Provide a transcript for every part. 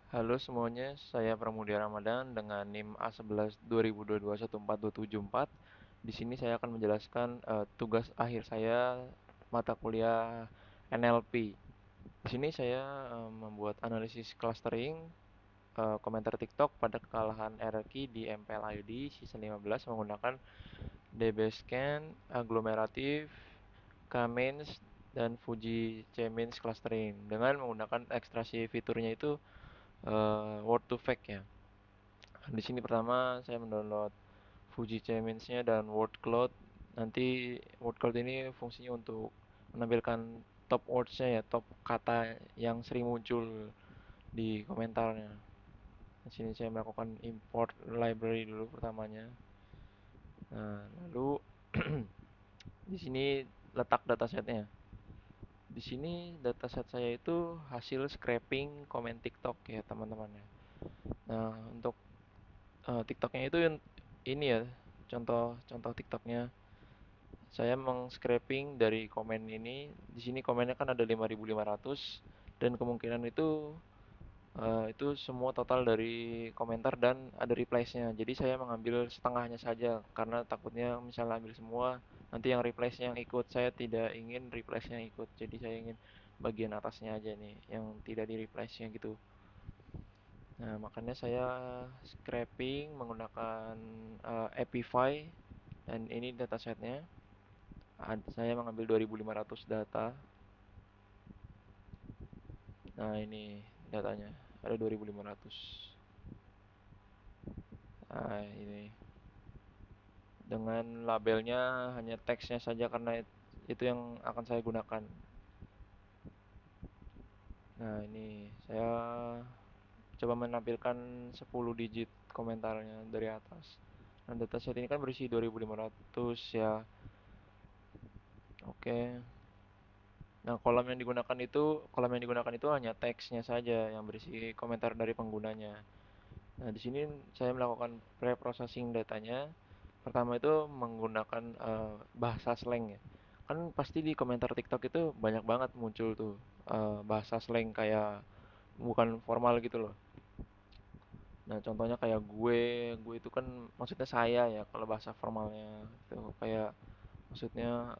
Halo semuanya, saya Pramudia Ramadan dengan NIM A11 2022 14274. Di sini saya akan menjelaskan tugas akhir saya mata kuliah NLP. Di sini saya membuat analisis clustering komentar TikTok pada kekalahan RRQ di MPLID season 15 menggunakan DBSCAN, agglomerative, K-means, dan Fuji C-means clustering dengan menggunakan ekstraksi fiturnya itu word to fact ya. Di sini pertama saya mendownload Fuji C-means-nya dan word cloud. Nanti word cloud ini fungsinya untuk menampilkan top words-nya ya, top kata yang sering muncul di komentarnya. Di sini saya melakukan import library dulu pertamanya. Nah, lalu di sini letak datasetnya. Di sini dataset saya itu hasil scraping komen TikTok ya teman-teman ya. Nah, untuk TikToknya itu ini ya, contoh TikToknya. Saya meng-scraping dari komen ini. Di sini komennya kan ada 5.500 dan kemungkinan itu semua total dari komentar dan ada replies-nya. Jadi saya mengambil setengahnya saja karena takutnya misalnya ambil semua nanti yang replies-nya yang ikut. Saya tidak ingin replies-nya ikut. Jadi saya ingin bagian atasnya aja nih yang tidak di replies-nya gitu. Nah, makanya saya scraping menggunakan Epify dan ini datasetnya. Saya mengambil 2.500 data. Nah, ini datanya. Ada 2.500. Nah, ini dengan labelnya hanya teksnya saja karena itu yang akan saya gunakan. Nah, ini saya coba menampilkan 10 digit komentarnya dari atas. Nah, dataset ini kan berisi 2.500 ya. Oke. Nah, kolom yang digunakan itu hanya teksnya saja yang berisi komentar dari penggunanya. Nah, di sini saya melakukan pre-processing datanya. Pertama itu menggunakan bahasa slang ya. Kan pasti di komentar TikTok itu banyak banget muncul tuh bahasa slang kayak bukan formal gitu loh. Nah, contohnya kayak gue itu kan maksudnya saya ya kalau bahasa formalnya itu kayak maksudnya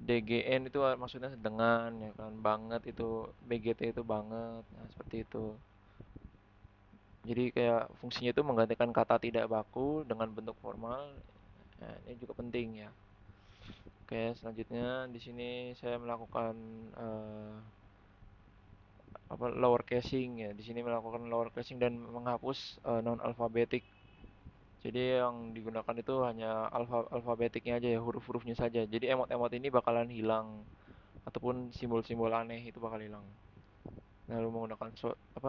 DGN itu maksudnya dengan ya kan banget itu BGT itu banget. Nah, seperti itu. Jadi kayak fungsinya itu menggantikan kata tidak baku dengan bentuk formal. Nah, ini juga penting ya. Oke, selanjutnya di sini saya melakukan eh, lower casing ya. Di sini melakukan lower casing dan menghapus non alfabetik. Jadi yang digunakan itu hanya alfabetiknya aja ya, huruf-hurufnya saja. Jadi emot-emot ini bakalan hilang ataupun simbol-simbol aneh itu bakal hilang. Lalu menggunakan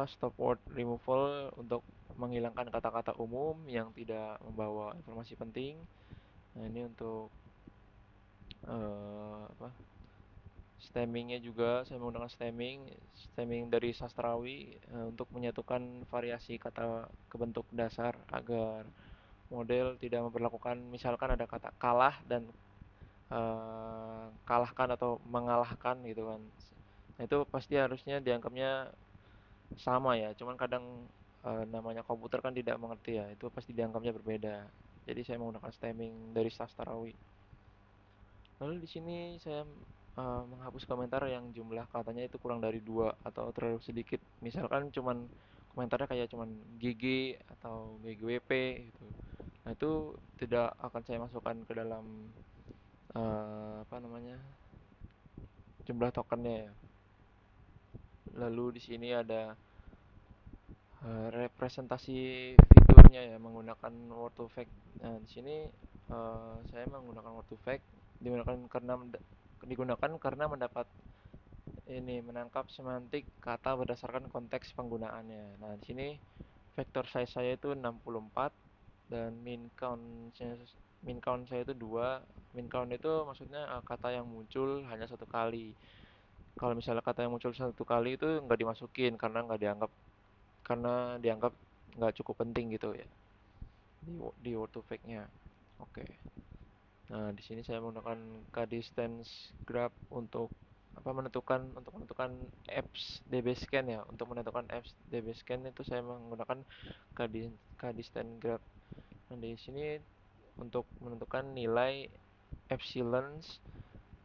stop word removal untuk menghilangkan kata-kata umum yang tidak membawa informasi penting. Nah, ini untuk apa stemmingnya juga saya menggunakan stemming dari sastrawi untuk menyatukan variasi kata ke bentuk dasar agar model tidak memperlakukan misalkan ada kata kalah dan kalahkan atau mengalahkan gitu kan. Nah, itu pasti harusnya dianggapnya sama ya, cuman kadang namanya komputer kan tidak mengerti ya, itu pasti dianggapnya berbeda. Jadi saya menggunakan stemming dari sastrawi. Lalu di sini saya menghapus komentar yang jumlah katanya itu kurang dari dua atau terlalu sedikit. Misalkan cuman komentarnya kayak cuman GG atau GGWP gitu. Nah, itu tidak akan saya masukkan ke dalam apa namanya? Jumlah tokennya ya. Lalu di sini ada representasi fiturnya ya menggunakan word to fact. Nah, di sini saya menggunakan word to fact digunakan karena mendapat ini menangkap semantik kata berdasarkan konteks penggunaannya. Nah, di sini vector size saya itu 64 dan min count saya itu 2. Min count itu maksudnya kata yang muncul hanya satu kali. Kalau misalnya kata yang muncul satu kali itu nggak dimasukin karena dianggap nggak cukup penting gitu ya di word to fact-nya. Oke. Nah, di sini saya menggunakan k-distance graph untuk menentukan apps DB Scan ya. Untuk menentukan apps DB Scan itu saya menggunakan Kadisten Graph. Nah, di sini untuk menentukan nilai epsilon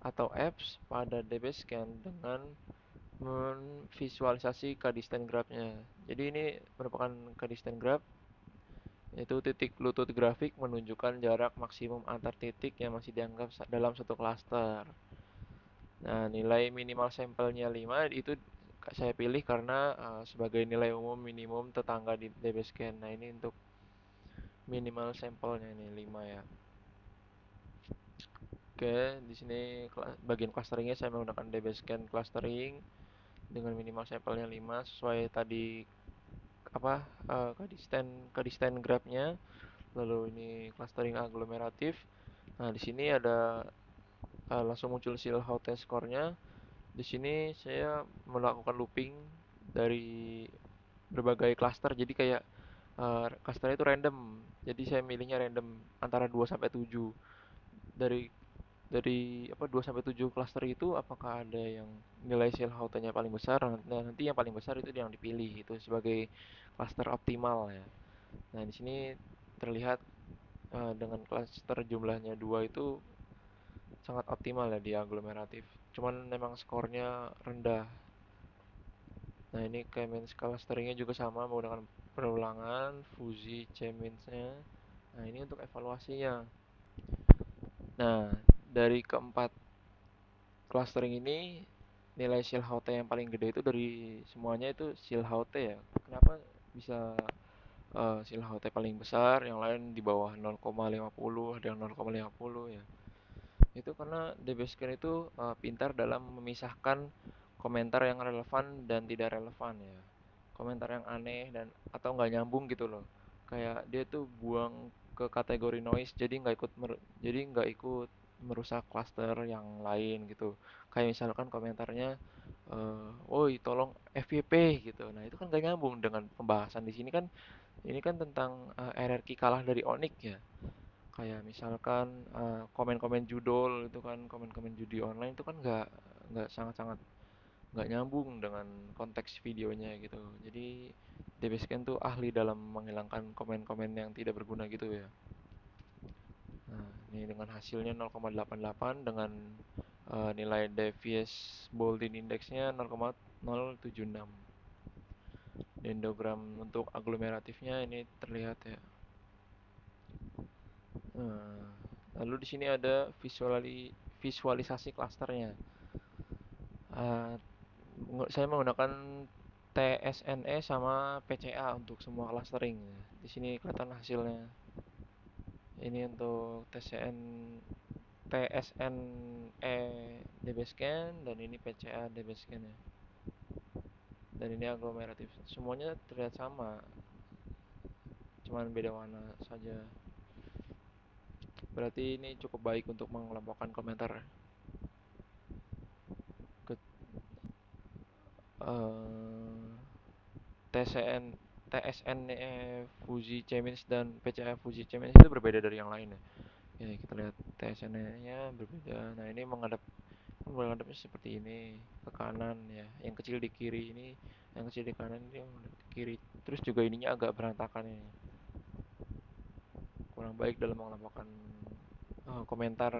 atau apps pada DB Scan dengan memvisualisasi Kadisten Graph-nya. Jadi ini merupakan Kadisten Graph, yaitu titik lutut grafik menunjukkan jarak maksimum antar titik yang masih dianggap dalam satu klaster. Nah, nilai minimal sampelnya 5 itu saya pilih karena sebagai nilai umum minimum tetangga di DB Scan. Nah, ini untuk minimal sampelnya ini 5 ya. Oke, di sini bagian clusteringnya saya menggunakan DB Scan clustering dengan minimal sampelnya 5 sesuai tadi apa Kadisten graph-nya. Lalu ini clustering aglomeratif. Nah, di sini ada langsung muncul Silhouette score-nya. Di sini saya melakukan looping dari berbagai cluster. Jadi kayak cluster itu random. Jadi saya milihnya random antara 2 sampai 7. Dari dari 2 sampai 7 cluster itu apakah ada yang nilai Silhouette-nya paling besar? Nah, nanti yang paling besar itu yang dipilih itu sebagai cluster optimal ya. Nah, di sini terlihat dengan cluster jumlahnya 2 itu sangat optimal ya di aglomeratif. Cuman memang skornya rendah. Nah, ini K-means clusteringnya juga sama menggunakan perulangan, fuzzy, C-means-nya. Nah, ini untuk evaluasinya. Nah, dari keempat clustering ini nilai Silhouette yang paling gede itu dari semuanya itu Silhouette ya. Kenapa bisa Silhouette paling besar, yang lain di bawah 0,50, ada yang 0,50 ya. Itu karena DB Scan itu pintar dalam memisahkan komentar yang relevan dan tidak relevan ya. Komentar yang aneh dan atau nggak nyambung gitu loh. Kayak dia tuh buang ke kategori noise, jadi nggak ikut merusak cluster yang lain gitu. Kayak misalkan komentarnya woi tolong FYP gitu. Nah, itu kan nggak nyambung dengan pembahasan di sini kan. Ini kan tentang RRQ kalah dari Onyx ya. Kayak misalkan komen-komen judul itu kan, komen-komen judi online itu kan nggak sangat-sangat nggak nyambung dengan konteks videonya gitu. Jadi DB Scan tuh ahli dalam menghilangkan komen-komen yang tidak berguna gitu ya. Nah, ini dengan hasilnya 0,88 dengan nilai Davies Baldwin Indexnya 0,076. Dendrogram untuk aglomeratifnya ini terlihat ya. Nah, lalu di sini ada visualisasi klasternya. Uh, saya menggunakan TSNE sama PCA untuk semua clustering. Di sini kelihatan hasilnya. Ini untuk TSNE DB Scan dan ini PCA DB Scan ya. Dan ini aglomeratif. Semuanya terlihat sama, cuman beda warna saja. Berarti ini cukup baik untuk mengelompokkan komentar ke TCN, TSN Fuji Cemins dan PCA Fuji Cemins itu berbeda dari yang lain ya. Ya kita lihat TSN-nya berbeda. Nah, ini menghadapnya seperti ini ke kanan ya. Yang kecil di kiri ini, yang kecil di kanan ini yang menghadap ke kiri. Terus juga ininya agak berantakan ini. Kurang baik dalam mengelompokkan komentar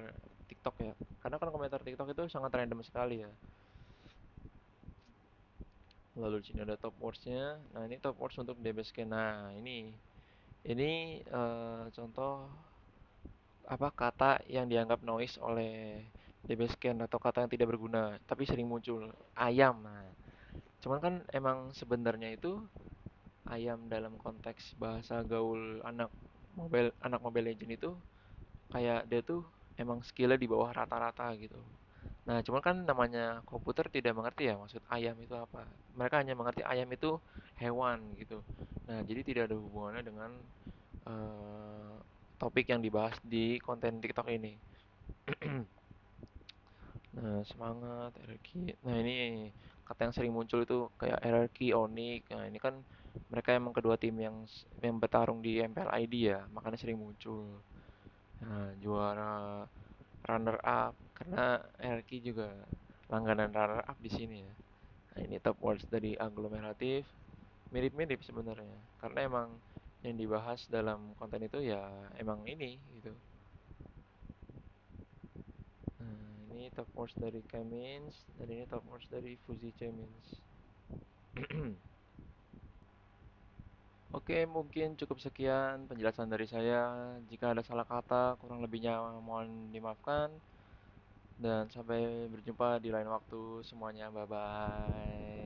TikTok ya. Karena kan komentar TikTok itu sangat random sekali ya. Lalu di sini ada top words-nya. Nah, ini top words untuk DB Scan. Nah, ini contoh kata yang dianggap noise oleh DB Scan atau kata yang tidak berguna tapi sering muncul. Ayam. Nah, cuman kan emang sebenarnya itu ayam dalam konteks bahasa gaul anak Mobile Legend itu kayak dia tuh emang skillnya di bawah rata-rata gitu. Nah, cuman kan namanya komputer tidak mengerti ya maksud ayam itu apa. Mereka hanya mengerti ayam itu hewan gitu. Nah, jadi tidak ada hubungannya dengan eh, topik yang dibahas di konten TikTok ini. Nah, semangat, RRQ. Nah, ini kata yang sering muncul itu kayak RRQ, Onyx. Nah, ini kan mereka emang kedua tim yang bertarung di MPL ID ya, makanya sering muncul. Nah, juara runner up karena RRQ juga. langganan runner up di sini ya. Nah, ini top words dari aglomeratif, mirip-mirip sebenarnya. Karena emang yang dibahas dalam konten itu ya emang ini gitu. Nah, ini top words dari Kemins dan ini top words dari Fuji Chemins. Oke, mungkin cukup sekian penjelasan dari saya. Jika ada salah kata, kurang lebihnya mohon dimaafkan. Dan sampai berjumpa di lain waktu semuanya. Bye bye.